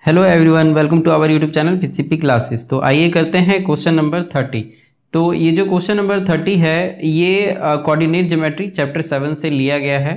Hello everyone, welcome to our YouTube channel PCP classes. तो आइए करते हैं क्वेश्चन नंबर 30। तो ये जो क्वेश्चन नंबर 30 है ये कोऑर्डिनेट ज्योमेट्री चैप्टर 7 से लिया गया है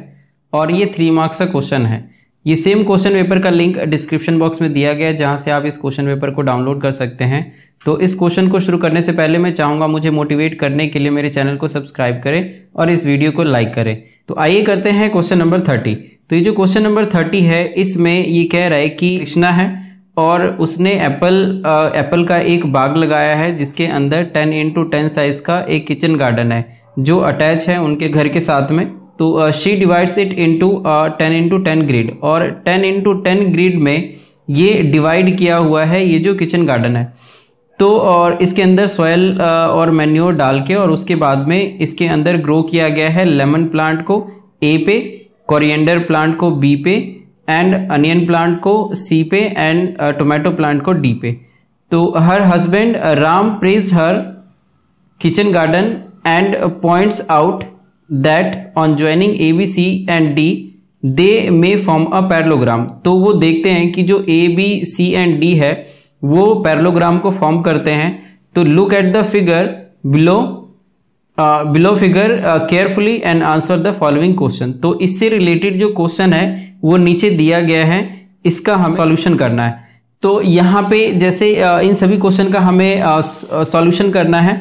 और ये 3 मार्क्स का क्वेश्चन है। ये सेम क्वेश्चन पेपर का लिंक डिस्क्रिप्शन बॉक्स में दिया गया है जहाँ से आप इस क्वेश्चन पेपर को डाउनलोड कर सकते हैं। तो इस क्वेश्चन को शुरू करने से पहले मैं चाहूँगा मुझे मोटिवेट करने के लिए मेरे चैनल को सब्सक्राइब करें और इस वीडियो को लाइक करें। तो आइए करते हैं क्वेश्चन नंबर 30। तो ये जो क्वेश्चन नंबर 30 है इसमें ये कह रहा है कि कृष्णा है और उसने एप्पल का एक बाग लगाया है जिसके अंदर 10x10 साइज का एक किचन गार्डन है जो अटैच है उनके घर के साथ में। तो she divides it into 10x10 grid और 10x10 ग्रिड में ये डिवाइड किया हुआ है ये जो किचन गार्डन है। तो और इसके अंदर सॉयल और मैन्योर डाल के और उसके बाद में इसके अंदर ग्रो किया गया है लेमन प्लांट को ए पे, कोरिएंडर प्लांट को बी पे एंड अनियन प्लांट को सी पे एंड टोमेटो प्लांट को डी पे। तो her husband Ram praised her kitchen garden and points out that on joining A B C and D they may form a parallelogram. तो वो देखते हैं कि जो A B C and D है वो पैरेललोग्राम को फॉर्म करते हैं। तो look at the figure below figure carefully and answer the following question. तो इससे रिलेटेड जो क्वेश्चन है वो नीचे दिया गया है, इसका हमें सॉल्यूशन करना है। तो यहाँ पे जैसे इन सभी क्वेश्चन का हमें सॉल्यूशन करना है।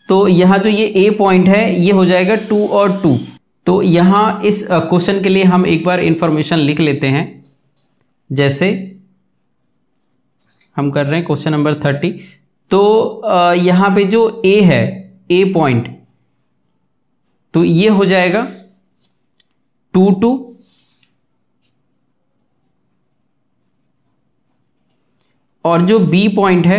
तो यहाँ जो ये ए पॉइंट है ये हो जाएगा 2 और 2। तो यहाँ इस क्वेश्चन के लिए हम एक बार इंफॉर्मेशन लिख लेते हैं। जैसे हम कर रहे हैं क्वेश्चन नंबर 30। तो यहाँ पे जो ए है ए पॉइंट तो ये हो जाएगा 2 2 और जो बी पॉइंट है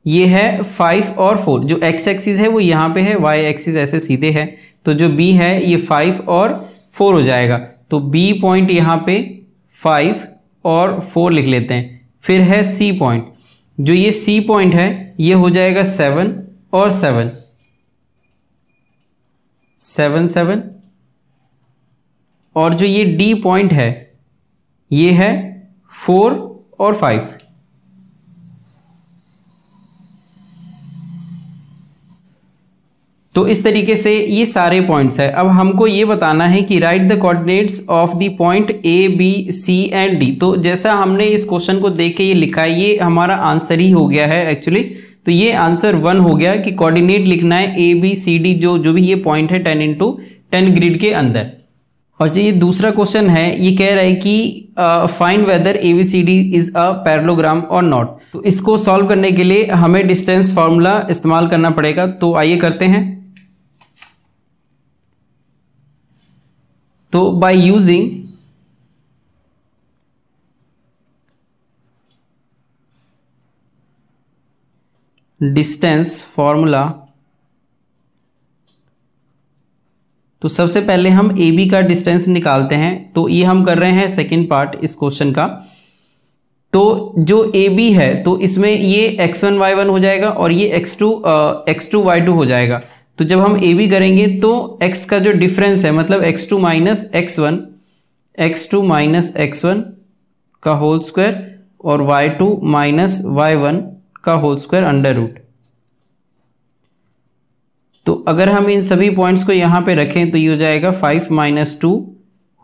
ये है 5 और 4। जो एक्स एक्सिस है वो यहाँ पे है, वाई एक्सिस ऐसे सीधे है। तो जो बी है ये 5 और 4 हो जाएगा। तो बी पॉइंट यहाँ पे 5 और 4 लिख लेते हैं। फिर है सी पॉइंट, जो ये सी पॉइंट है ये हो जाएगा 7 और 7 7 7 और जो ये डी पॉइंट है ये है 4 और 5। तो इस तरीके से ये सारे पॉइंट्स है। अब हमको ये बताना है कि write the coordinates of the point A B C and D. तो जैसा हमने इस क्वेश्चन को देख के ये लिखा है ये हमारा आंसर ही हो गया है एक्चुअली। तो ये आंसर 1 हो गया कि कोऑर्डिनेट लिखना है ए बी सी डी जो भी ये पॉइंट है 10x10 ग्रिड के अंदर। और जो ये दूसरा क्वेश्चन है ये कह रहा है कि find whether A B C D is a parallelogram और नॉट। तो इसको सॉल्व करने के लिए हमें डिस्टेंस फॉर्मूला इस्तेमाल करना पड़ेगा। तो आइए करते हैं। तो बाय यूजिंग डिस्टेंस फॉर्मूला तो सबसे पहले हम ए बी का डिस्टेंस निकालते हैं। तो ये हम कर रहे हैं सेकंड पार्ट इस क्वेश्चन का। तो जो ए बी है तो इसमें ये x1 y1 हो जाएगा और ये x2 y2 हो जाएगा। तो जब हम ए बी करेंगे तो x का जो डिफरेंस है मतलब x2 माइनस x1 का होल स्क्वायर और y2 माइनस y1 का होल स्क्वायर अंडर रूट। तो अगर हम इन सभी पॉइंट्स को यहाँ पे रखें तो ये हो जाएगा 5 माइनस 2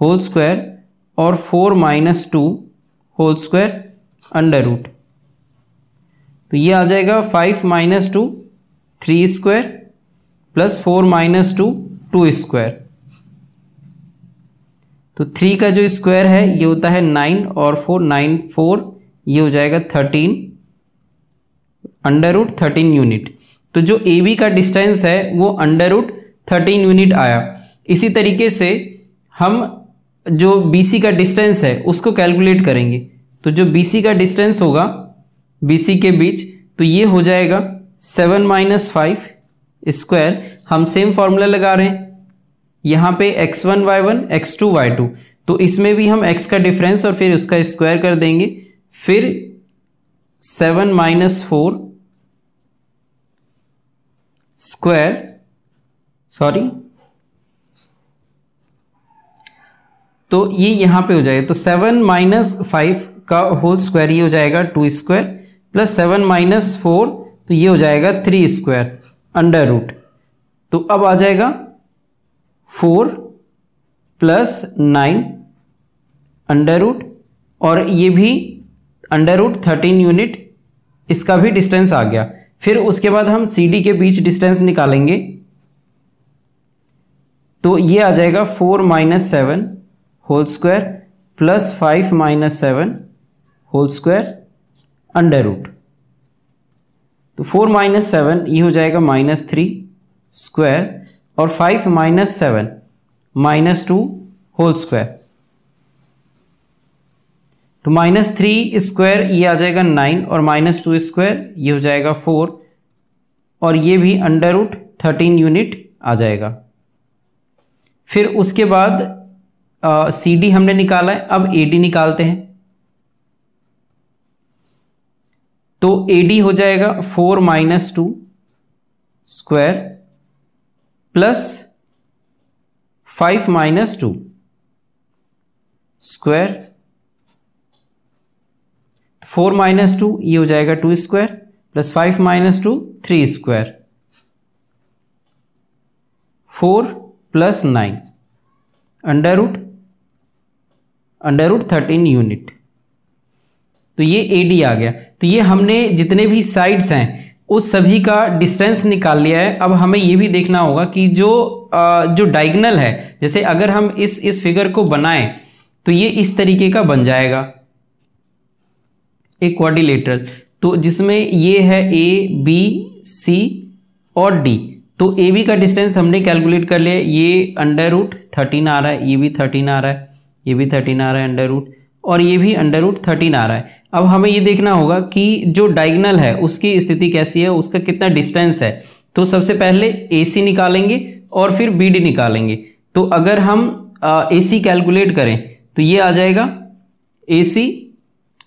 होल स्क्वायर और 4 minus 2 whole square under root. तो ये आ जाएगा 5 minus 2 3 square plus 4 minus 2 2 square. तो 3 का जो स्क्वायर है ये होता है 9 और 4 9 4 ये हो जाएगा 13 अंडर रूट 13 यूनिट। तो जो ए बी का डिस्टेंस है वो अंडर रूट 13 यूनिट आया। इसी तरीके से हम जो बी सी का डिस्टेंस है उसको कैलकुलेट करेंगे। तो जो बी सी का डिस्टेंस होगा बी सी के बीच तो ये हो जाएगा 7 माइनस 5 स्क्वायर। हम सेम फॉर्मूला लगा रहे हैं यहाँ पे x1 y1 x2 y2। तो इसमें भी हम x का डिफरेंस और फिर उसका स्क्वायर कर देंगे। फिर 7 माइनस 4 स्क्वायर तो ये यहां पे हो जाएगा। तो 7 माइनस 5 का होल स्क्वायर, ये हो जाएगा 2 स्क्वायर, प्लस 7 माइनस 4 तो ये हो जाएगा 3 स्क्वायर अंडर रूट। तो अब आ जाएगा 4 प्लस 9 अंडर रूट, और ये भी अंडर रूट 13 यूनिट, इसका भी डिस्टेंस आ गया। फिर उसके बाद हम CD के बीच डिस्टेंस निकालेंगे, तो ये आ जाएगा 4 minus 7 whole square plus 5 minus 7 whole square under root. तो 4 माइनस 7 ये हो जाएगा -3 स्क्वायर, और 5 माइनस 7 -2 होल स्क्वायर। तो -3 स्क्वायर ये आ जाएगा 9, और -2 स्क्वायर ये हो जाएगा 4, और ये भी अंडर रूट 13 यूनिट आ जाएगा। फिर उसके बाद CD हमने निकाला है, अब AD निकालते हैं। तो AD हो जाएगा 4 minus 2 square plus 5 minus 2 square. 4 minus 2 ये हो जाएगा 2 square, plus 5 minus 2 3 square, 4 plus 9 under root 13 unit. तो ये AD आ गया। तो ये हमने जितने भी साइड्स हैं उस सभी का डिस्टेंस निकाल लिया है। अब हमें ये भी देखना होगा कि जो डायगोनल है, जैसे अगर हम इस फिगर को बनाएं तो ये इस तरीके का बन जाएगा, एक क्वाड्रिलेटरल। तो जिसमें ये है A B C और D। तो AB का डिस्टेंस हमने कैलकुलेट कर लिया, ये अंडर रूट 13 आ रहा है, ये भी 13 आ रहा है, ये भी 13 आ रहा है अंडर रूट, और ये भी अंडर रूट 13 आ रहा है। अब हमें ये देखना होगा कि जो डायगोनल है उसकी स्थिति कैसी है, उसका कितना डिस्टेंस है। तो सबसे पहले AC निकालेंगे और फिर BD निकालेंगे। तो अगर हम AC कैलकुलेट करें तो ये आ जाएगा AC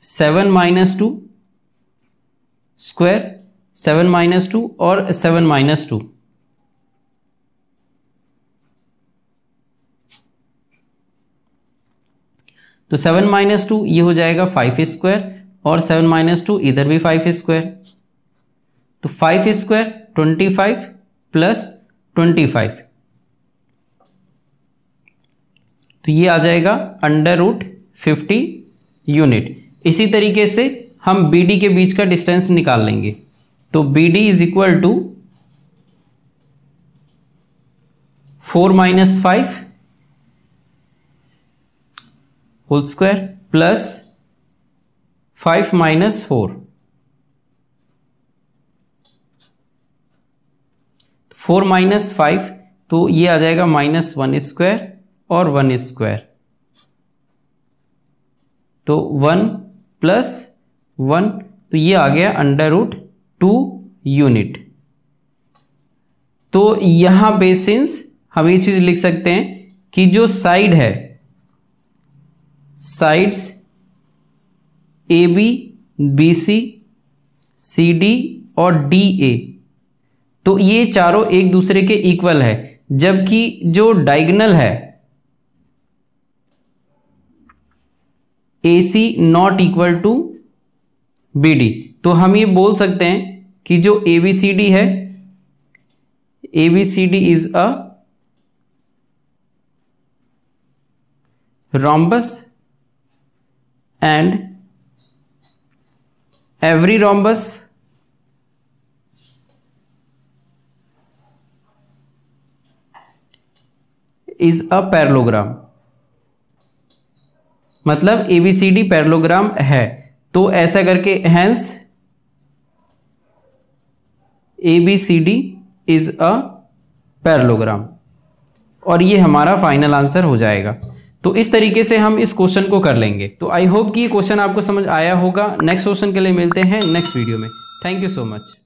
7 माइनस 2 स्क्वायर, 7 माइनस 2 और 7 माइनस 2, तो 7 माइनस 2 ये हो जाएगा 5 स्क्वायर, और 7 माइनस 2 इधर भी 5 स्क्वायर। तो 5 स्क्वायर 25 प्लस 25, तो ये आ जाएगा अंडर रूट 50 यूनिट। इसी तरीके से हम BD के बीच का डिस्टेंस निकाल लेंगे। तो BD is equal to 4 minus 5 whole square plus 5 minus 4, 4 minus 5 तो ये आ जाएगा -1 स्क्वायर और 1 स्क्वायर, तो 1 प्लस 1 तो ये आ गया अंडर रूट 2 यूनिट। तो यहां पे सिंस हम ये चीज लिख सकते हैं कि जो साइड है, साइड्स AB BC CD और DA, तो ये चारों एक दूसरे के इक्वल है, जबकि जो डायगोनल है AC not equal to BD। तो हम ये बोल सकते हैं कि जो ABCD है, ABCD is a rhombus and every rhombus is a parallelogram। मतलब ABCD पैरेललोग्राम है। तो ऐसा करके hence ABCD is a parallelogram, और ये हमारा फाइनल आंसर हो जाएगा। तो इस तरीके से हम इस क्वेश्चन को कर लेंगे। तो आई होप कि ये क्वेश्चन आपको समझ आया होगा। नेक्स्ट क्वेश्चन के लिए मिलते हैं नेक्स्ट वीडियो में। Thank you so much.